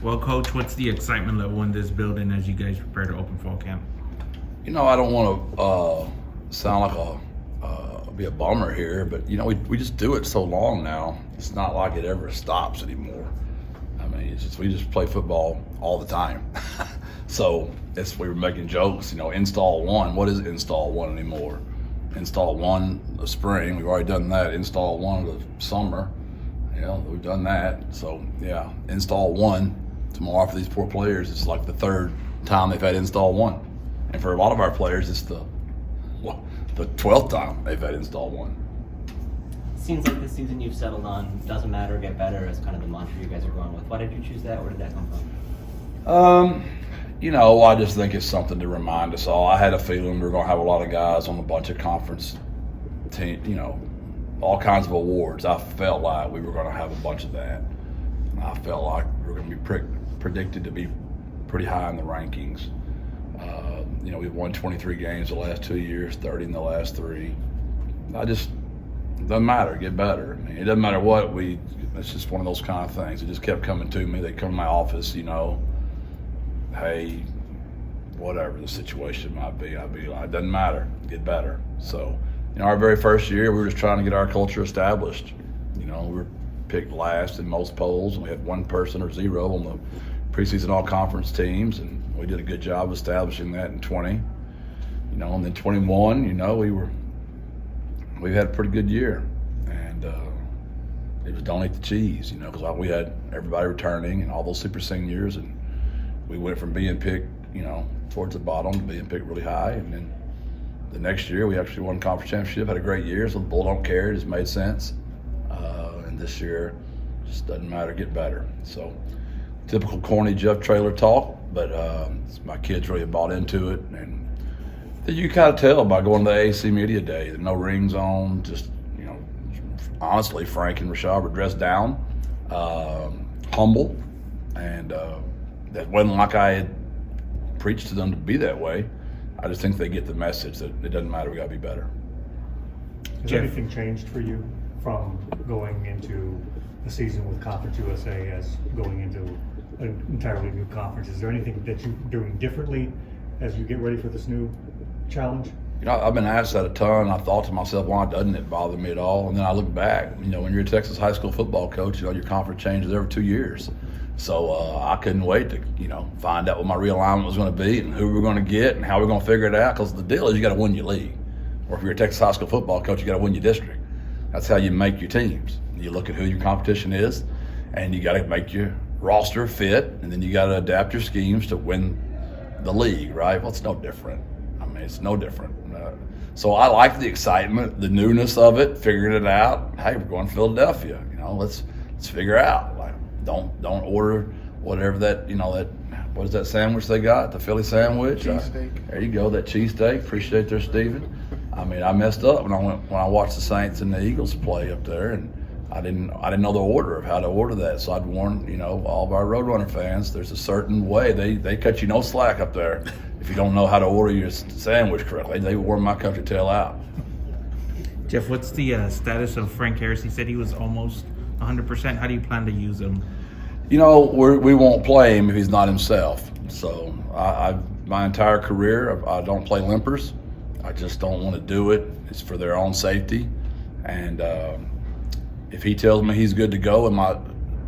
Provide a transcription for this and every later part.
Well, Coach, what's the excitement level in this building as you guys prepare to open fall camp? I don't want to sound like be a bummer here, but we just do it so long now. It's not like it ever stops anymore. I mean, we just play football all the time. So we were making jokes. Install one. What is install one anymore? Install one the spring. We've already done that. Install one of the summer. We've done that. So yeah, install one tomorrow for these poor players. It's like the third time they've had install one. And for a lot of our players, it's the 12th time they've had install one. Seems like this season you've settled on doesn't matter, get better as kind of the mantra you guys are going with. Why did you choose that? Where did that come from? I just think it's something to remind us all. I had a feeling we were going to have a lot of guys on a bunch of conference team, all kinds of awards. I felt like we were going to have a bunch of that. I felt like we were going to be predicted to be pretty high in the rankings. We've won 23 games the last 2 years, 30 in the last 3. It doesn't matter, get better. I mean, it doesn't matter what it's just one of those kind of things. It just kept coming to me. They come to my office, hey, whatever the situation might be, I'd be like, it doesn't matter, get better. So, our very first year, we were just trying to get our culture established. We were picked last in most polls, and we had 1 person or 0 on the preseason all-conference teams, and we did a good job establishing that in 20. And then 21, we had a pretty good year, and it was don't eat the cheese, because we had everybody returning and all those super seniors, and we went from being picked, towards the bottom to being picked really high, and then the next year we actually won conference championship, had a great year, so the bull don't care, it just made sense. And this year, just doesn't matter, get better. So typical corny Jeff Traylor talk, but my kids really bought into it, and you kind of tell by going to the AAC Media Day. No rings on, just, honestly, Frank and Rashad were dressed down, humble, and that wasn't like I had preached to them to be that way. I just think they get the message that it doesn't matter, we got to be better. Has anything changed for you from going into the season with Conference USA as going into an entirely new conference? Is there anything that you're doing differently as you get ready for this new challenge? I've been asked that a ton. I thought to myself, why doesn't it bother me at all? And then I look back, when you're a Texas high school football coach, your conference changes every 2 years. So I couldn't wait to, find out what my realignment was going to be and who we were going to get and how we're going to figure it out. Because the deal is you got to win your league. Or if you're a Texas high school football coach, you got to win your district. That's how you make your teams. You look at who your competition is, and you got to make your roster fit, and then you got to adapt your schemes to win the league, right? Well, it's no different. I mean, it's no different. So I like the excitement, the newness of it, figuring it out. Hey, we're going to Philadelphia. Let's figure out. Like, don't order whatever that what is that sandwich they got? The Philly sandwich. Cheesesteak. There you go. That cheesesteak. Appreciate there, Steven. I mean, I messed up when I watched the Saints and the Eagles play up there, and I didn't know the order of how to order that. So I'd warn all of our Roadrunner fans. There's a certain way they cut you no slack up there. If you don't know how to order your sandwich correctly, they wore my country tail out. Jeff, what's the status of Frank Harris? He said he was almost 100%. How do you plan to use him? We won't play him if he's not himself. So my entire career, I don't play limpers. I just don't want to do it. It's for their own safety. And if he tells me he's good to go and my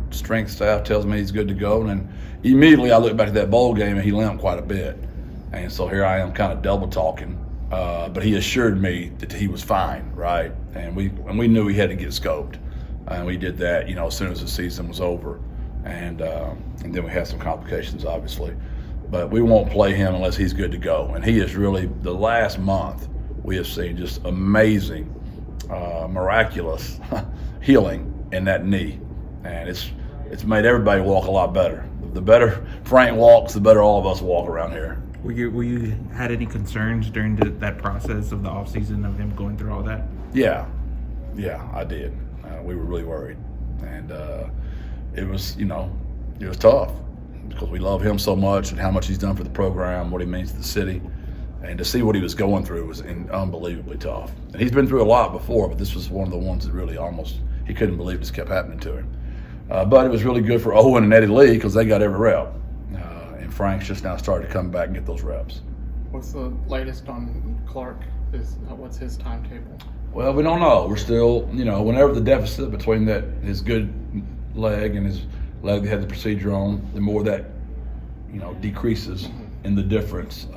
strength staff tells me he's good to go, and then immediately I look back at that bowl game and he limped quite a bit. And so here I am kind of double talking. But he assured me that he was fine, right? And we knew he had to get scoped. And we did that, as soon as the season was over. And then we had some complications, obviously. But we won't play him unless he's good to go. And he is really, the last month, we have seen just amazing, miraculous healing in that knee. And it's made everybody walk a lot better. The better Frank walks, the better all of us walk around here. Were you had any concerns during that process of the offseason of him going through all that? Yeah, I did. We were really worried. And it was tough because we love him so much and how much he's done for the program, what he means to the city. And to see what he was going through was unbelievably tough. And he's been through a lot before, but this was one of the ones that really almost, he couldn't believe this kept happening to him. But it was really good for Owen and Eddie Lee because they got every rep. And Frank's just now started to come back and get those reps. What's the latest on Clark? What's his timetable? Well, we don't know. We're still, whenever the deficit between his good leg and his leg that had the procedure on, the more that, decreases in the difference.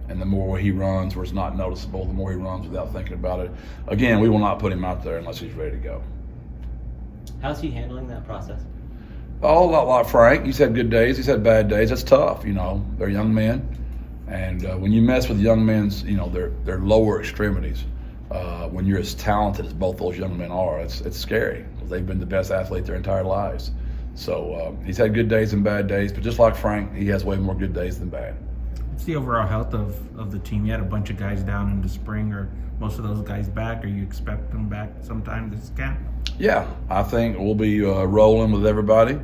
And the more he runs where it's not noticeable, the more he runs without thinking about it. Again, we will not put him out there unless he's ready to go. How's he handling that process? Oh, a lot like Frank. He's had good days. He's had bad days. That's tough. They're young men. And when you mess with young men's, their lower extremities, when you're as talented as both those young men are, it's scary. They've been the best athlete their entire lives. So he's had good days and bad days, but just like Frank, he has way more good days than bad. What's the overall health of the team? You had a bunch of guys down in the spring. Are most of those guys back? Or you expect them back sometime this camp? Yeah, I think we'll be rolling with everybody.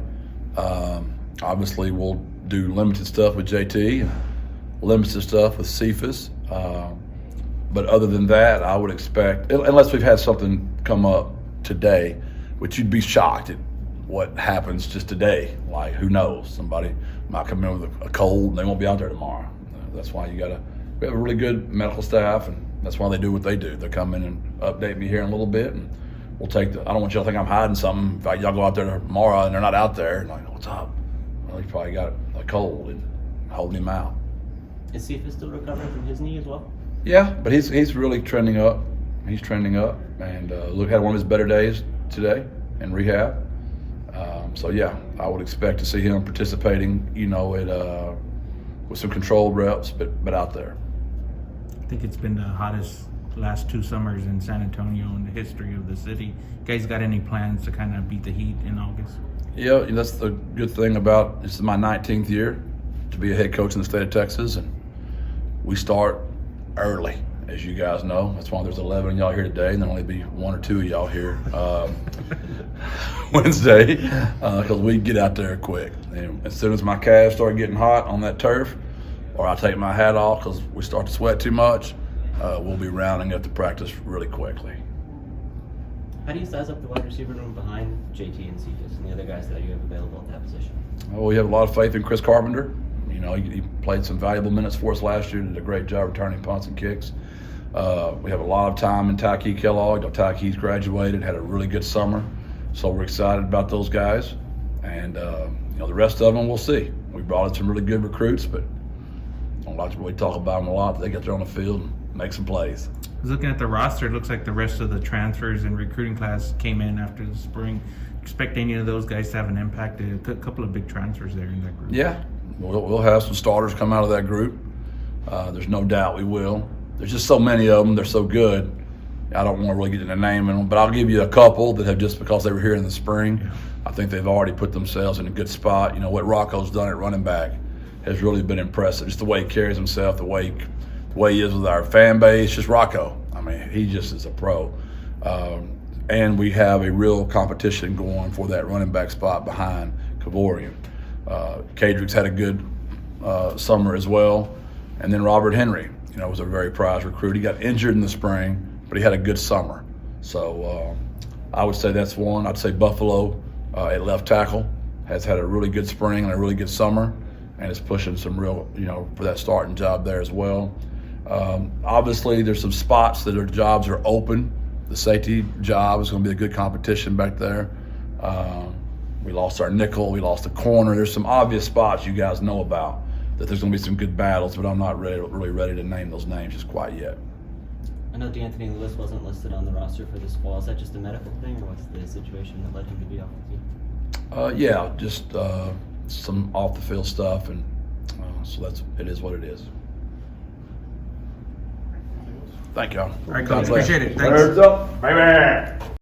Obviously, we'll do limited stuff with JT and limited stuff with Cephas. But other than that, I would expect, unless we've had something come up today, which you'd be shocked at what happens just today. Like, who knows? Somebody might come in with a cold and they won't be out there tomorrow. That's why we have a really good medical staff, and that's why they do what they do. They come in and update me here in a little bit, and we'll take I don't want y'all to think I'm hiding something. In fact, y'all go out there tomorrow and they're not out there, and like, what's up? Well, he probably got a cold and holding him out. Is Cephas still recovering from his knee as well? Yeah, but he's really trending up. He's trending up, and Luke had one of his better days today in rehab. So yeah, I would expect to see him participating, with some controlled reps, but out there. I think it's been the hottest last 2 summers in San Antonio in the history of the city. You guys got any plans to kind of beat the heat in August? Yeah, that's the good thing about this is my 19th year to be a head coach in the state of Texas, and we start early, as you guys know. That's why there's 11 of y'all here today, and there'll only be 1 or 2 of y'all here Wednesday, because we get out there quick. And as soon as my calves start getting hot on that turf, or I take my hat off because we start to sweat too much, we'll be rounding up to practice really quickly. How do you size up the wide receiver room behind JT and Cephas and the other guys that you have available at that position? Well, we have a lot of faith in Chris Carpenter. He played some valuable minutes for us last year, did a great job returning punts and kicks. We have a lot of time in Tyke Kellogg. Tyke's graduated, had a really good summer, so we're excited about those guys. And the rest of them we'll see. We brought in some really good recruits, but I don't like to really talk about them a lot. They get there on the field and make some plays. I was looking at the roster. It looks like the rest of the transfers and recruiting class came in after the spring. Expect any of those guys to have an impact? A couple of big transfers there in that group. Yeah, we'll have some starters come out of that group. There's no doubt we will. There's just so many of them. They're so good. I don't want to really get into naming them, but I'll give you a couple that have, just because they were here in the spring, I think they've already put themselves in a good spot. What Rocco's done at running back has really been impressive. Just the way he carries himself, the way he is with our fan base, just Rocco. I mean, he just is a pro. And we have a real competition going for that running back spot behind Kavorian. Kadrick's had a good summer as well. And then Robert Henry, was a very prized recruit. He got injured in the spring, but he had a good summer. So I would say that's one. I'd say Buffalo at left tackle has had a really good spring and a really good summer, and is pushing some real, for that starting job there as well. Obviously, there's some spots that jobs are open. The safety job is going to be a good competition back there. We lost our nickel. We lost a corner. There's some obvious spots you guys know about that there's going to be some good battles, but I'm not really ready to name those names just quite yet. I know D'Anthony Lewis wasn't listed on the roster for this fall. Is that just a medical thing, or what's the situation that led him to be off the team? Yeah, just some off-the-field stuff, and so it is what it is. Thank y'all. All right, Coach. Appreciate it. Thanks. Birds up, baby.